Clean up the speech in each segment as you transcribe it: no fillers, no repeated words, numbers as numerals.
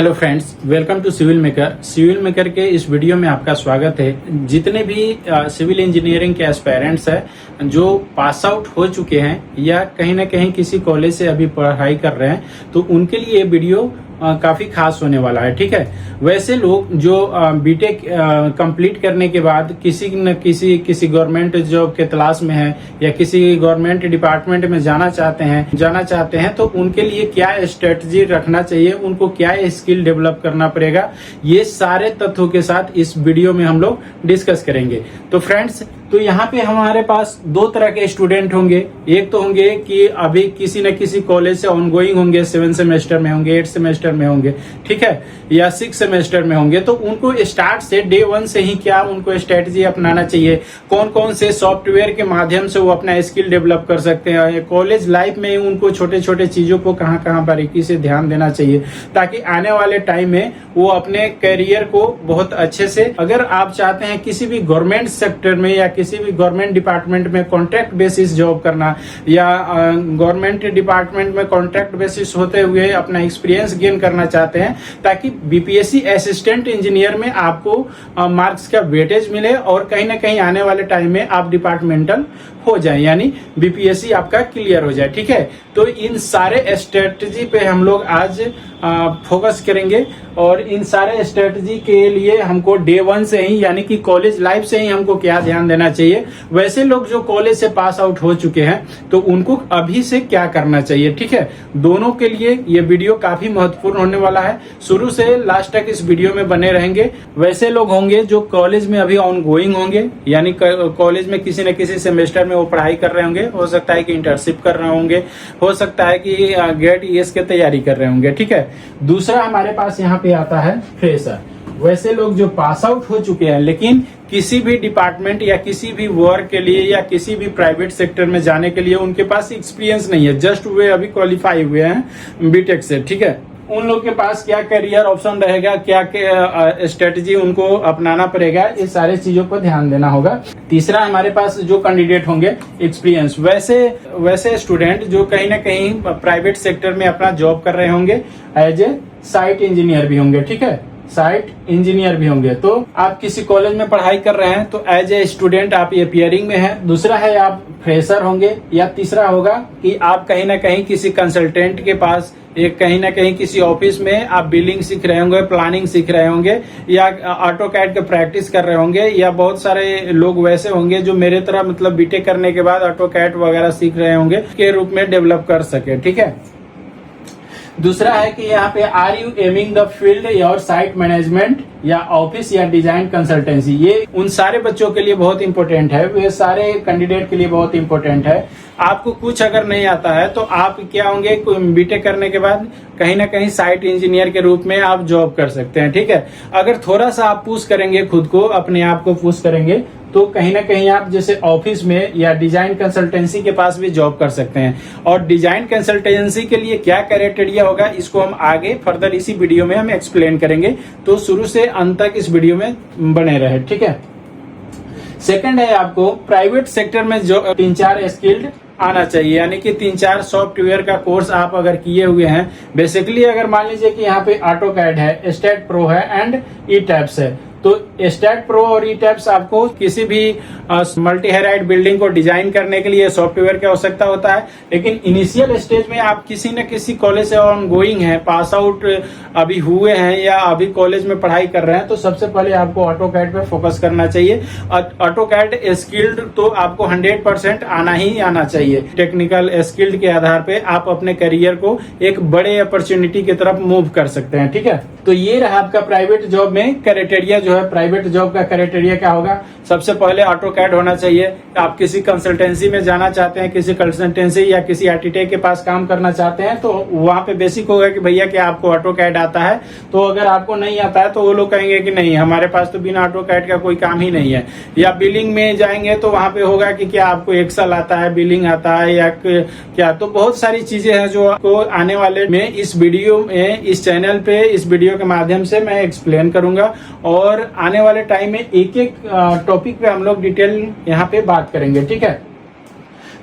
Hello friends, welcome to civil maker. Civil maker के इस video में आपका स्वागत है। जितने भी सिविल इंजीनियरिंग के एस्पायरेंट्स हैं जो पास आउट हो चुके हैं या कहीं ना कहीं किसी कॉलेज से अभी पढ़ाई कर रहे हैं, तो उनके लिए ये वीडियो काफी खास होने वाला है। ठीक है, वैसे लोग जो बीटेक कंप्लीट करने के बाद किसी न किसी गवर्नमेंट जॉब के तलाश में है या किसी गवर्नमेंट डिपार्टमेंट में जाना चाहते हैं तो उनके लिए क्या स्ट्रेटजी रखना चाहिए, उनको क्या स्किल डेवलप करना पड़ेगा, ये सारे तथ्यों के साथ इस वीडियो में हम लोग डिस्कस करेंगे। तो फ्रेंड्स, तो यहाँ पे हमारे पास दो तरह के स्टूडेंट होंगे। एक तो होंगे कि अभी किसी न किसी कॉलेज से ऑनगोइंग होंगे, 7 सेमेस्टर में होंगे, 8 सेमेस्टर में होंगे, ठीक है, या 6 सेमेस्टर में होंगे। तो उनको स्टार्ट से डे 1 से ही क्या उनको स्ट्रेटजी अपनाना चाहिए, कौन कौन से सॉफ्टवेयर के माध्यम से वो अपना स्किल डेवलप कर सकते हैं, कॉलेज लाइफ में उनको छोटे छोटे चीजों को कहाँ कहाँ बारीकी से ध्यान देना चाहिए, ताकि आने वाले टाइम में वो अपने करियर को बहुत अच्छे से, अगर आप चाहते हैं किसी भी गवर्नमेंट सेक्टर में या किसी भी गवर्नमेंट डिपार्टमेंट में कॉन्ट्रैक्ट बेसिस जॉब करना या गवर्नमेंट डिपार्टमेंट में कॉन्ट्रैक्ट बेसिस होते हुए अपना एक्सपीरियंस गेन करना चाहते हैं, ताकि बीपीएससी असिस्टेंट इंजीनियर में आपको मार्क्स का वेटेज मिले और कहीं ना कहीं आने वाले टाइम में आप डिपार्टमेंटल हो जाए, यानी बीपीएससी आपका क्लियर हो जाए। ठीक है, तो इन सारे स्ट्रेटजी पे हम लोग आज फोकस करेंगे और इन सारे स्ट्रेटजी के लिए हमको डे 1 से ही, यानी कि कॉलेज लाइफ से ही हमको क्या ध्यान देना चाहिए। वैसे लोग जो कॉलेज से पास आउट हो चुके हैं तो उनको अभी से क्या करना चाहिए। ठीक है, दोनों के लिए ये वीडियो काफी महत्वपूर्ण होने वाला है। शुरू से लास्ट तक इस वीडियो में बने रहेंगे। वैसे लोग होंगे जो कॉलेज में अभी ऑन गोइंग होंगे, यानी कॉलेज में किसी न किसी सेमेस्टर में वो पढ़ाई कर रहे होंगे, हो सकता है कि इंटर्नशिप कर रहे होंगे, हो सकता है कि गेट ईएस की तैयारी कर रहे होंगे। ठीक है, दूसरा हमारे पास यहाँ पे आता है फ्रेशर। वैसे लोग जो पास आउट हो चुके हैं लेकिन किसी भी डिपार्टमेंट या किसी भी वर्क के लिए या किसी भी प्राइवेट सेक्टर में जाने के लिए उनके पास एक्सपीरियंस नहीं है, जस्ट वे अभी क्वालिफाई हुए हैं बीटेक से। ठीक है, उन लोग के पास क्या करियर ऑप्शन रहेगा, क्या स्ट्रेटजी उनको अपनाना पड़ेगा, इस सारे चीजों पर ध्यान देना होगा। तीसरा हमारे पास जो कैंडिडेट होंगे एक्सपीरियंस। वैसे स्टूडेंट जो कहीं ना कहीं प्राइवेट सेक्टर में अपना जॉब कर रहे होंगे, एज ए साइट इंजीनियर भी होंगे। ठीक है, साइट इंजीनियर भी होंगे। तो आप किसी कॉलेज में पढ़ाई कर रहे हैं तो एज ए स्टूडेंट आप ये अपीयरिंग में हैं। दूसरा है आप फ्रेशर होंगे, या तीसरा होगा कि आप कहीं ना कहीं किसी कंसल्टेंट के पास, एक कहीं ना कहीं किसी ऑफिस में आप बिलिंग सीख रहे होंगे, प्लानिंग सीख रहे होंगे, या ऑटो कैड का प्रैक्टिस कर रहे होंगे, या बहुत सारे लोग वैसे होंगे जो मेरे तरह मतलब बीटेक करने के बाद ऑटो कैड वगैरह सीख रहे होंगे के रूप में डेवलप कर सके। ठीक है, दूसरा है कि यहाँ पे are you aiming the field और साइट मैनेजमेंट या ऑफिस या डिजाइन कंसल्टेंसी। ये उन सारे बच्चों के लिए बहुत इंपॉर्टेंट है, वे सारे कैंडिडेट के लिए बहुत इंपॉर्टेंट है। आपको कुछ अगर नहीं आता है तो आप क्या होंगे, बीटेक करने के बाद कहीं ना कहीं साइट इंजीनियर के रूप में आप जॉब कर सकते हैं। ठीक है, अगर थोड़ा सा आप पुश करेंगे, खुद को अपने आप को पुश करेंगे, तो कहीं ना कहीं आप जैसे ऑफिस में या डिजाइन कंसल्टेंसी के पास भी जॉब कर सकते हैं। और डिजाइन कंसल्टेंसी के लिए क्या क्राइटेरिया होगा, इसको हम आगे फर्दर इसी वीडियो में हम एक्सप्लेन करेंगे, तो शुरू से अंत तक इस वीडियो में बने रहे। ठीक है, सेकंड है आपको प्राइवेट सेक्टर में जो 3-4 स्किल्ड आना चाहिए, यानी कि 3-4 सॉफ्टवेयर का कोर्स आप अगर किए हुए हैं। बेसिकली अगर मान लीजिए कि यहाँ पे ऑटो कैड है, स्टेट प्रो है एंड ई टैब्स है, तो स्टेट प्रो और ई टैब्स आपको किसी भी मल्टी हेराइड बिल्डिंग को डिजाइन करने के लिए सॉफ्टवेयर की आवश्यकता होता है। लेकिन इनिशियल स्टेज में आप किसी न किसी कॉलेज से ऑन गोइंग है, पास आउट अभी हुए हैं या अभी कॉलेज में पढ़ाई कर रहे हैं, तो सबसे पहले आपको ऑटो कैड पे फोकस करना चाहिए। ऑटो कैड स्किल्ड तो आपको 100% आना ही आना चाहिए। टेक्निकल स्किल्ड के आधार पे आप अपने करियर को एक बड़े अपॉर्चुनिटी की तरफ मूव कर सकते हैं। ठीक है, तो ये रहा आपका प्राइवेट जॉब में क्राइटेरिया जो है। प्राइवेट जॉब का क्राइटेरिया क्या होगा, सबसे पहले ऑटो कैड होना चाहिए। आप किसी कंसल्टेंसी में जाना चाहते हैं, किसी कंसल्टेंसी या किसी आर्किटेक्ट के पास काम करना चाहते हैं, तो वहां पे बेसिक होगा कि भैया क्या आपको ऑटो कैड आता है। तो अगर आपको नहीं आता है तो वो लोग कहेंगे कि नहीं, हमारे पास तो बिना ऑटो कैड का कोई काम ही नहीं है। या बिलिंग में जाएंगे तो वहां पे होगा कि क्या आपको एक्सेल आता है, बिलिंग आता है या क्या। तो बहुत सारी चीजें हैं जो आपको आने वाले में इस वीडियो में, इस चैनल पे, इस वीडियो के माध्यम से मैं एक्सप्लेन करूंगा। और आने वाले टाइम में एक एक टॉपिक पे हम लोग डिटेल यहाँ पे बात करेंगे। ठीक है,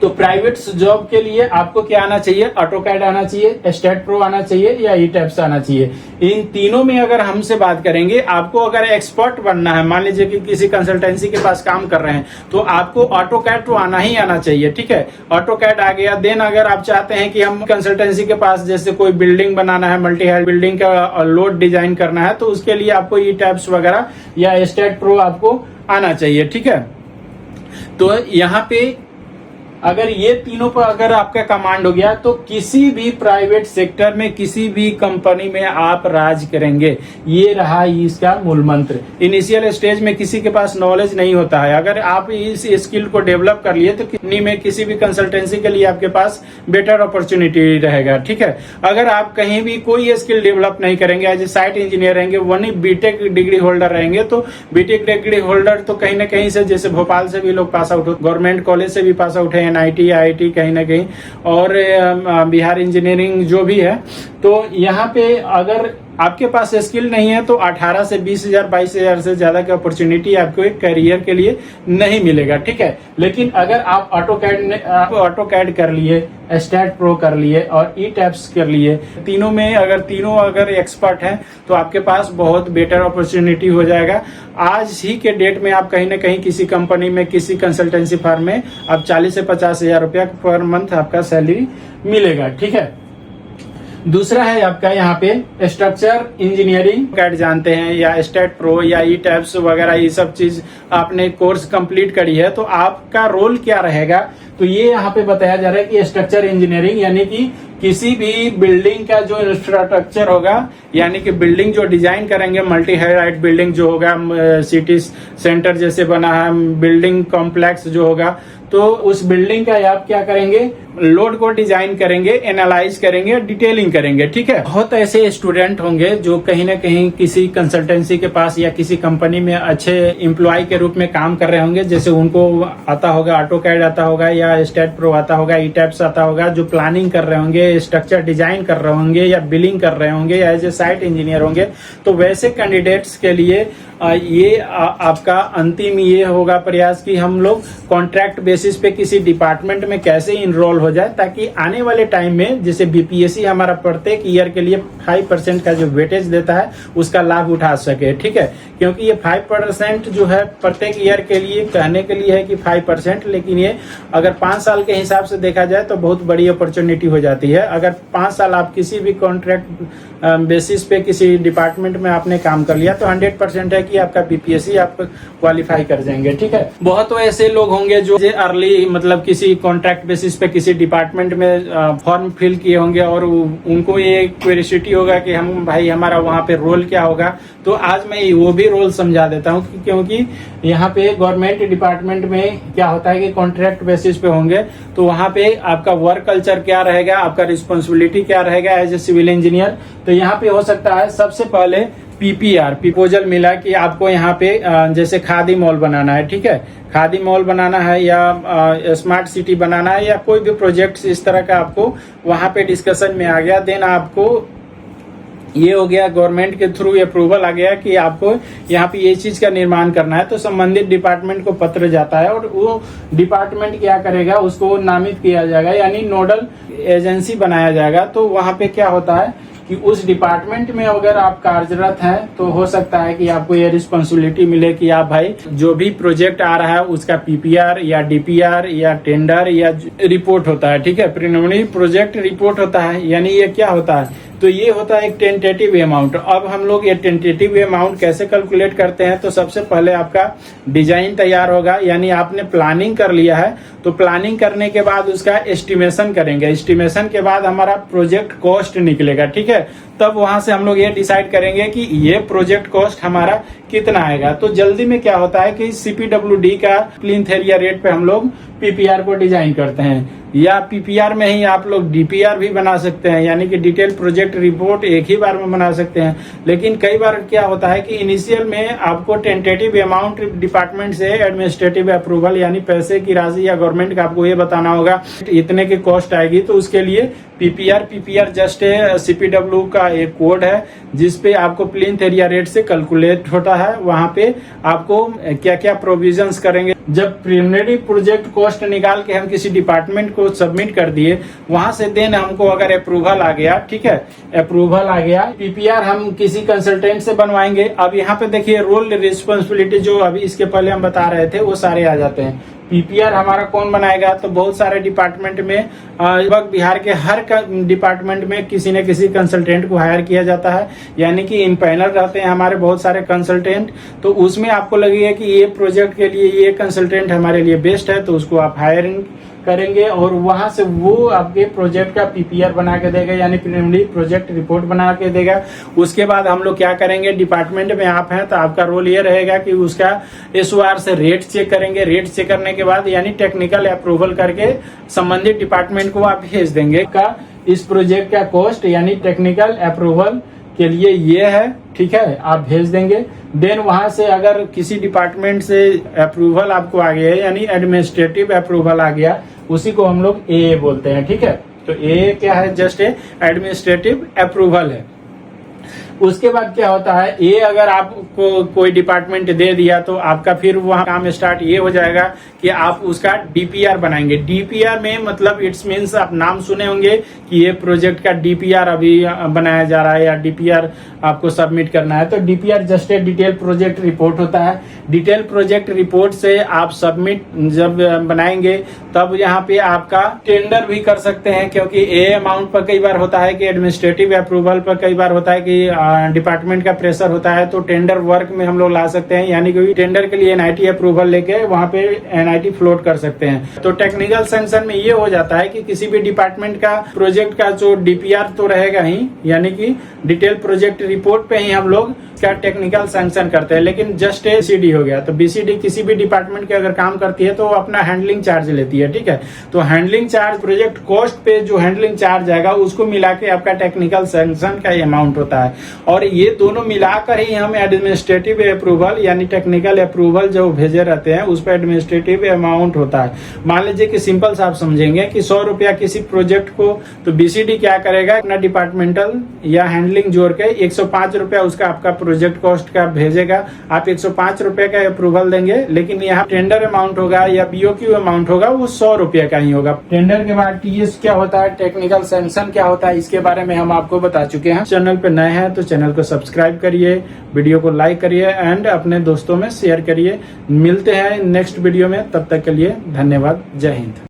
तो प्राइवेट जॉब के लिए आपको क्या आना चाहिए? ऑटोकैड आना चाहिए, स्टेट प्रो आना चाहिए या ई-टैब्स आना चाहिए। इन तीनों में अगर हमसे बात करेंगे, आपको अगर एक्सपर्ट बनना है, मान लीजिए कि किसी कंसल्टेंसी के पास काम कर रहे हैं, तो आपको ऑटोकैड तो आना ही आना चाहिए, ठीक है। ऑटोकैड आ गया। देन अगर आप चाहते हैं कि हम कंसल्टेंसी के पास जैसे कोई बिल्डिंग बनाना है, मल्टी हाइट बिल्डिंग का लोड डिजाइन करना है, तो उसके लिए आपको ई-टैब्स वगैरह या स्टेट प्रो आपको आना चाहिए, ठीक है। तो यहाँ पे अगर ये तीनों पर अगर आपका कमांड हो गया, तो किसी भी प्राइवेट सेक्टर में, किसी भी कंपनी में आप राज करेंगे। ये रहा इसका मूल मंत्र। इनिशियल स्टेज में किसी के पास नॉलेज नहीं होता है, अगर आप इस स्किल को डेवलप कर लिए तो कंपनी में किसी भी कंसल्टेंसी के लिए आपके पास बेटर अपॉर्चुनिटी रहेगा, ठीक है। अगर आप कहीं भी कोई स्किल डेवलप नहीं करेंगे, एज ए साइट इंजीनियर रहेंगे, वही बीटेक डिग्री होल्डर रहेंगे, तो बीटेक डिग्री होल्डर तो कहीं ना कहीं से, जैसे भोपाल से भी लोग पास आउट हो, गवर्नमेंट कॉलेज से भी पास आउट है, NIT IIT कहीं ना कहीं, और बिहार इंजीनियरिंग जो भी है। तो यहाँ पे अगर आपके पास स्किल नहीं है, तो 18 से 20,000 22,000 से ज्यादा की अपॉर्चुनिटी आपको एक करियर के लिए नहीं मिलेगा, ठीक है। लेकिन अगर आप ऑटोकैड कर लिए, स्टेट प्रो कर लिए और ई-टैब्स कर लिए, तीनों में अगर एक्सपर्ट हैं, तो आपके पास बहुत बेटर अपॉर्चुनिटी हो जाएगा। आज ही के डेट में आप कहीं ना कहीं किसी कंपनी में, किसी कंसल्टेंसी फर्म में आप 40 से 50,000 रुपया पर मंथ आपका सैलरी मिलेगा, ठीक है। दूसरा है आपका यहाँ पे स्ट्रक्चर इंजीनियरिंग कैड जानते हैं, या स्टेट प्रो या ई-टैब्स वगैरह, ये सब चीज आपने कोर्स कंप्लीट करी है, तो आपका रोल क्या रहेगा? तो ये यहाँ पे बताया जा रहा है कि स्ट्रक्चर इंजीनियरिंग यानी कि किसी भी बिल्डिंग का जो इंफ्रास्ट्रक्चर होगा, यानी कि बिल्डिंग जो डिजाइन करेंगे, मल्टी हाइट बिल्डिंग जो होगा, सिटी सेंटर जैसे बना है, बिल्डिंग कॉम्प्लेक्स जो होगा, तो उस बिल्डिंग का आप क्या करेंगे? लोड को डिजाइन करेंगे, एनालाइज करेंगे, डिटेलिंग करेंगे, ठीक है। बहुत ऐसे स्टूडेंट होंगे जो कहीं ना कहीं किसी कंसल्टेंसी के पास या किसी कंपनी में अच्छे एम्प्लॉय के रूप में काम कर रहे होंगे, जैसे उनको आता होगा ऑटोकैड आता होगा, या स्टेट प्रो आता होगा, ई-टैब्स आता होगा, जो प्लानिंग कर रहे होंगे, स्ट्रक्चर डिजाइन कर रहे होंगे, या बिलिंग कर रहे होंगे, या एज ए साइट इंजीनियर होंगे। तो वैसे कैंडिडेट्स के लिए ये आपका अंतिम ये होगा प्रयास कि हम लोग कॉन्ट्रैक्ट बेसिस पे किसी डिपार्टमेंट में कैसे इनरोल हो जाए, ताकि आने वाले टाइम में, जैसे बीपीएससी हमारा प्रत्येक ईयर के लिए 5% का जो वेटेज देता है, उसका लाभ उठा सके, ठीक है। क्योंकि ये 5% जो है प्रत्येक ईयर के लिए, कहने के लिए है कि 5%, लेकिन ये अगर 5 साल के हिसाब से देखा जाए तो बहुत बड़ी अपॉर्चुनिटी हो जाती है। अगर 5 साल आप किसी भी कॉन्ट्रैक्ट बेसिस पे किसी डिपार्टमेंट में आपने काम कर लिया, तो 100% है कि आपका बीपीएससी आप क्वालिफाई कर जाएंगे, ठीक है। बहुत तो ऐसे लोग होंगे जो अर्ली मतलब किसी कॉन्ट्रैक्ट बेसिस पे किसी डिपार्टमेंट में फॉर्म फिल किए होंगे, और उनको ये क्यूरियोसिटी होगा कि हम भाई हमारा वहाँ पे रोल क्या होगा। तो आज मैं वो भी रोल समझा देता हूँ, क्योंकि यहाँ पे गवर्नमेंट डिपार्टमेंट में क्या होता है कि कॉन्ट्रैक्ट बेसिस पे होंगे, तो वहाँ पे आपका वर्क कल्चर क्या रहेगा, आपका रिस्पॉन्सिबिलिटी क्या रहेगा एज ए सिविल इंजीनियर। तो यहाँ पे हो सकता है सबसे पहले PPR प्रपोजल मिला कि आपको यहाँ पे जैसे खादी मॉल बनाना है, ठीक है, खादी मॉल बनाना है, या स्मार्ट सिटी बनाना है, या कोई भी प्रोजेक्ट इस तरह का आपको वहाँ पे डिस्कशन में आ गया। देन आपको ये हो गया, गवर्नमेंट के थ्रू अप्रूवल आ गया कि आपको यहाँ पे ये चीज का निर्माण करना है, तो संबंधित डिपार्टमेंट को पत्र जाता है, और वो डिपार्टमेंट क्या करेगा, उसको नामित किया जाएगा, यानी नोडल एजेंसी बनाया जाएगा। तो वहाँ पे क्या होता है कि उस डिपार्टमेंट में अगर आप कार्यरत हैं, तो हो सकता है कि आपको ये रिस्पॉन्सिबिलिटी मिले कि आप भाई जो भी प्रोजेक्ट आ रहा है उसका PPR या DPR या टेंडर या रिपोर्ट होता है, ठीक है, प्रिलिमिनरी प्रोजेक्ट रिपोर्ट होता है। यानी ये क्या होता है, तो ये होता है एक टेंटेटिव अमाउंट। अब हम लोग ये टेंटेटिव अमाउंट कैसे कैलकुलेट करते हैं, तो सबसे पहले आपका डिजाइन तैयार होगा, यानी आपने प्लानिंग कर लिया है, तो प्लानिंग करने के बाद उसका एस्टिमेशन करेंगे, एस्टिमेशन के बाद हमारा प्रोजेक्ट कॉस्ट निकलेगा, ठीक है। तब वहां से हम लोग ये डिसाइड करेंगे कि ये प्रोजेक्ट कॉस्ट हमारा कितना आएगा। तो जल्दी में क्या होता है कि CPWD का प्लिंथ एरिया रेट पे हम लोग PPR को डिजाइन करते हैं, या PPR में ही आप लोग DPR भी बना सकते हैं, यानी कि डिटेल प्रोजेक्ट रिपोर्ट एक ही बार में बना सकते हैं। लेकिन कई बार क्या होता है कि इनिशियल में आपको टेंटेटिव अमाउंट डिपार्टमेंट से एडमिनिस्ट्रेटिव अप्रूवल, यानी पैसे की राशि या गवर्नमेंट का आपको ये बताना होगा इतने की कॉस्ट आएगी, तो उसके लिए पीपीआर जस्ट सीपीडब्ल्यू का एक कोड है जिसपे आपको प्लिंथ एरिया रेट से कैलकुलेट होता है। वहां पे आपको क्या क्या प्रोविजंस करेंगे, जब प्रिलिमिनरी प्रोजेक्ट कॉस्ट निकाल के हम किसी डिपार्टमेंट को सबमिट कर दिए, वहां से देन हमको अगर अप्रूवल आ गया, ठीक है, अप्रूवल आ गया, पीपीआर हम किसी कंसल्टेंट से बनवाएंगे। अब यहाँ पे देखिए रोल रिस्पॉन्सिबिलिटी जो अभी इसके पहले हम बता रहे थे वो सारे आ जाते हैं। पीपीआर हमारा कौन बनाएगा, तो बहुत सारे डिपार्टमेंट में लगभग बिहार के हर डिपार्टमेंट में किसी न किसी कंसल्टेंट को हायर किया जाता है, यानी कि इन पैनल रहते हैं हमारे बहुत सारे कंसल्टेंट। तो उसमें आपको लगेगा कि ये प्रोजेक्ट के लिए ये कंसल्टेंट हमारे लिए बेस्ट है, तो उसको आप हायरिंग करेंगे और वहां से वो आपके प्रोजेक्ट का पीपीआर बना के देगा, यानी प्रिलिमिनरी प्रोजेक्ट रिपोर्ट बना के देगा। उसके बाद हम लोग क्या करेंगे, डिपार्टमेंट में आप हैं तो आपका रोल ये रहेगा कि उसका एसओआर से रेट चेक करेंगे। रेट चेक करने के बाद यानी टेक्निकल अप्रूवल करके संबंधित डिपार्टमेंट को आप भेज देंगे का इस प्रोजेक्ट का कॉस्ट यानी टेक्निकल अप्रूवल के लिए ये है, ठीक है, आप भेज देंगे। देन वहां से अगर किसी डिपार्टमेंट से अप्रूवल आपको आ गया है यानी एडमिनिस्ट्रेटिव अप्रूवल आ गया, उसी को हम लोग ए बोलते हैं, ठीक है। तो ए क्या है, जस्ट एडमिनिस्ट्रेटिव अप्रूवल है। उसके बाद क्या होता है, ये अगर आपको कोई डिपार्टमेंट दे दिया तो आपका फिर वहां काम स्टार्ट ये हो जाएगा कि आप उसका डीपीआर बनाएंगे। डीपीआर में मतलब इट्स मीन्स आप नाम सुने होंगे कि ये प्रोजेक्ट का डीपीआर अभी बनाया जा रहा है या डीपीआर आपको सबमिट करना है। तो DPR just a detail project report होता है। डिटेल प्रोजेक्ट रिपोर्ट से आप सबमिट जब बनाएंगे तब यहाँ पे आपका टेंडर भी कर सकते हैं, क्योंकि ए अमाउंट पर कई बार होता है कि एडमिनिस्ट्रेटिव अप्रूवल पर कई बार होता है कि डिपार्टमेंट का प्रेशर होता है, तो टेंडर वर्क में हम लोग ला सकते हैं, यानी कि टेंडर के लिए एनआईटी अप्रूवल लेके वहां पे एनआईटी फ्लोट कर सकते हैं। तो टेक्निकल सैंक्शन में ये हो जाता है कि किसी भी डिपार्टमेंट का प्रोजेक्ट का जो डीपीआर तो रहेगा ही, यानी कि डिटेल प्रोजेक्ट रिपोर्ट पे ही हम लोग क्या टेक्निकल सैंक्शन करते हैं। लेकिन जस्ट बीसीडी हो गया, तो बीसीडी किसी भी डिपार्टमेंट के अगर काम करती है तो वो अपना हैंडलिंग चार्ज लेती है, ठीक है। तो हैंडलिंग चार्ज प्रोजेक्ट कॉस्ट पे जो हैंडलिंग चार्ज आएगा उसको मिला के आपका टेक्निकल सैंक्शन का अमाउंट होता है। और ये दोनों मिलाकर ही हम एडमिनिस्ट्रेटिव अप्रूवल यानी टेक्निकल अप्रूवल जो भेजे रहते हैं उस पर एडमिनिस्ट्रेटिव अमाउंट होता है। मान लीजिए कि सिंपल से आप समझेंगे कि 100 रुपया किसी प्रोजेक्ट को, तो बीसीडी क्या करेगा, अपना डिपार्टमेंटल या हैंडलिंग जोड़ के 105 रुपया उसका आपका प्रोजेक्ट कॉस्ट का भेजेगा। आप 105 रुपए का अप्रूवल देंगे, लेकिन यहाँ टेंडर अमाउंट होगा या बीओक्यू अमाउंट होगा वो 100 रुपए का ही होगा। टेंडर के बाद टीएस क्या होता है, टेक्निकल सैंक्शन क्या होता है, इसके बारे में हम आपको बता चुके हैं। चैनल पे नए हैं तो चैनल को सब्सक्राइब करिए, वीडियो को लाइक करिए एंड अपने दोस्तों में शेयर करिए। मिलते हैं नेक्स्ट वीडियो में, तब तक के लिए धन्यवाद। जय हिंद।